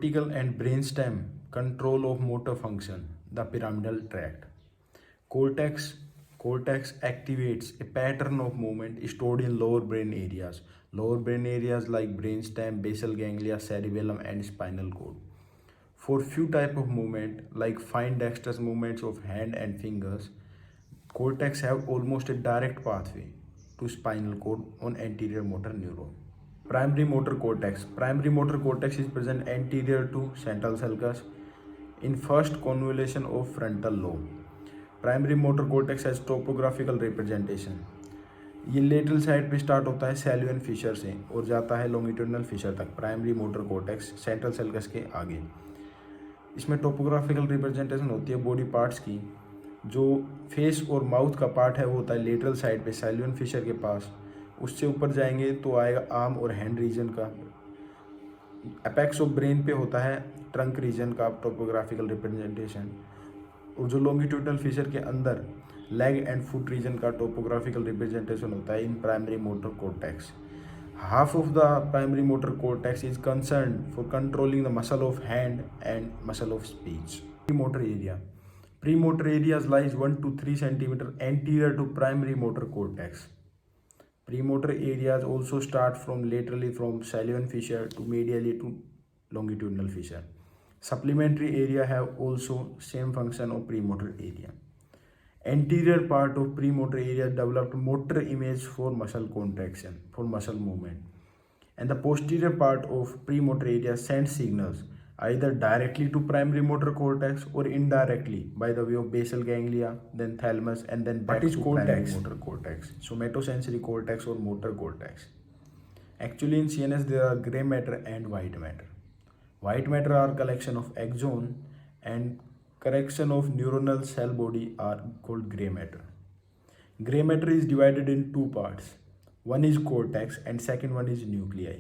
cortical and brainstem control of motor function, the pyramidal tract. Cortex cortex activates a pattern of movement stored in lower brain areas. Lower brain areas like brainstem, basal ganglia, cerebellum, and spinal cord. For few type of movement like fine dexterous movements of hand and fingers, cortex have almost a direct pathway to spinal cord on anterior motor neuron. Primary motor cortex. Primary motor cortex is present anterior to central sulcus in first convolution of frontal lobe. Primary motor cortex has topographical representation. ये lateral side पे start होता है सैल्वियन Fisher से और जाता है longitudinal Fisher तक. Primary motor cortex central sulcus के आगे. इसमें टोपोग्राफिकल रिप्रेजेंटेशन होती है बॉडी पार्ट्स की. जो फेस और माउथ का पार्ट है वो होता है लेटरल साइड पे सैल्वियन फिशर के पास. उससे ऊपर जाएंगे तो आएगा आर्म और हैंड रीजन का. अपेक्स ऑफ ब्रेन पे होता है ट्रंक रीजन का टोपोग्राफिकल रिप्रेजेंटेशन. और जो लॉन्गिट्यूडनल फिशर के अंदर लेग एंड फुट रीजन का टोपोग्राफिकल रिप्रेजेंटेशन होता है in primary motor cortex. Half of the primary motor cortex is concern for controlling the muscle of hand and muscle of speech. Premotor area. Premotor areas lies 1 to 3 centimeter anterior to primary motor cortex. Premotor areas also start from laterally from Sullivan fissure to medially to longitudinal fissure. Supplementary area have also same function of premotor area. Anterior part of premotor area developed motor image for muscle contraction, for muscle movement. And the posterior part of premotor area sends signals either directly to primary motor cortex or indirectly by the way of basal ganglia, then thalamus, and then back to primary motor cortex. Somatosensory cortex or motor cortex. Actually in CNS there are gray matter and white matter. White matter are collection of axon and correction of neuronal cell body are called gray matter. Gray matter is divided in two parts. One is cortex and second one is nuclei.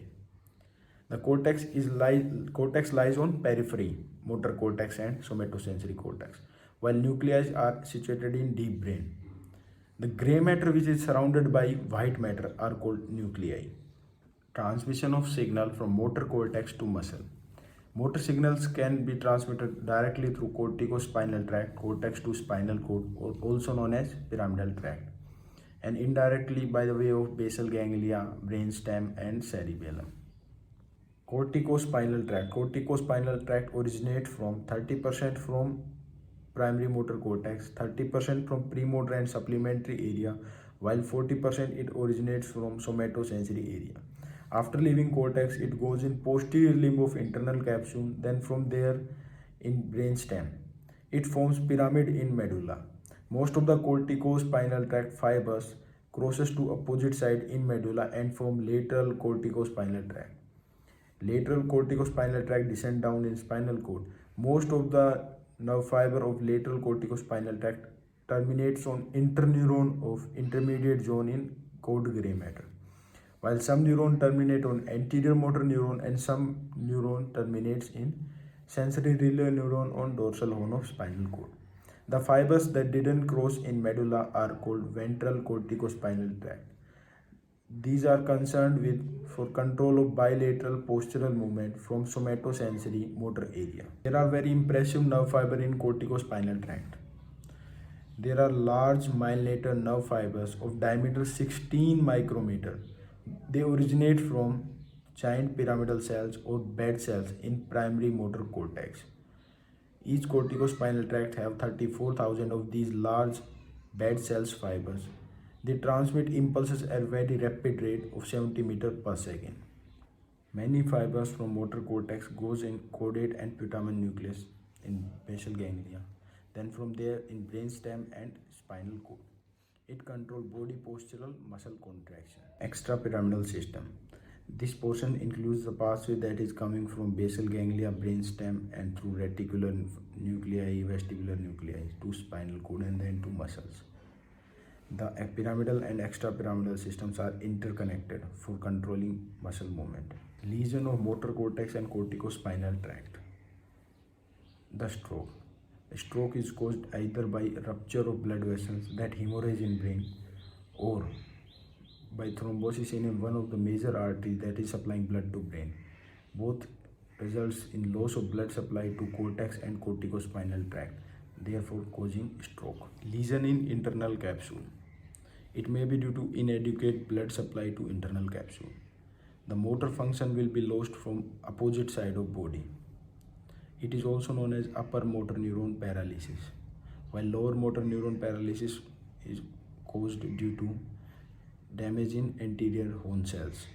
The cortex lies on periphery, motor cortex and somatosensory cortex, while nuclei are situated in deep brain. The gray matter which is surrounded by white matter are called nuclei. Transmission of signal from motor cortex to muscle. Motor signals can be transmitted directly through corticospinal tract, cortex to spinal cord, or also known as pyramidal tract, and indirectly by the way of basal ganglia, brainstem, and cerebellum. Corticospinal tract. Corticospinal tract originates from 30% from primary motor cortex, 30% from premotor and supplementary area, while 40% it originates from somatosensory area. After leaving cortex, it goes in posterior limb of internal capsule, then from there in brainstem. It forms pyramid in medulla. Most of the corticospinal tract fibers crosses to opposite side in medulla and form lateral corticospinal tract. Lateral corticospinal tract descend down in spinal cord. Most of the nerve fiber of lateral corticospinal tract terminates on interneuron of intermediate zone in cord gray matter, while some neuron terminate on anterior motor neuron and some neuron terminates in sensory relay neuron on dorsal horn of spinal cord. The fibers that didn't cross in medulla are called ventral corticospinal tract. These are concerned with for control of bilateral postural movement from somatosensory motor area. There are very impressive nerve fiber in corticospinal tract. There are large myelinated nerve fibers of diameter 16 micrometer. They originate from giant pyramidal cells or bed cells in primary motor cortex. Each corticospinal tract have 34,000 of these large bed cells fibers. They transmit impulses at very rapid rate of 70 meters per second. Many fibers from motor cortex goes in caudate and putamen nucleus in basal ganglia. Then from there in brainstem and spinal cord. It controls body postural muscle contraction. Extrapyramidal system. This portion includes the pathway that is coming from basal ganglia, brainstem, and through reticular nuclei, vestibular nuclei to spinal cord and then to muscles. The pyramidal and extrapyramidal systems are interconnected for controlling muscle movement. Lesion of motor cortex and corticospinal tract. The stroke. The stroke is caused either by rupture of blood vessels that hemorrhage in brain or by thrombosis in one of the major arteries that is supplying blood to brain. Both results in loss of blood supply to cortex and corticospinal tract, therefore causing stroke. Lesion in internal capsule. It may be due to inadequate blood supply to internal capsule. The motor function will be lost from opposite side of body. It is also known as upper motor neuron paralysis, while lower motor neuron paralysis is caused due to damage in anterior horn cells.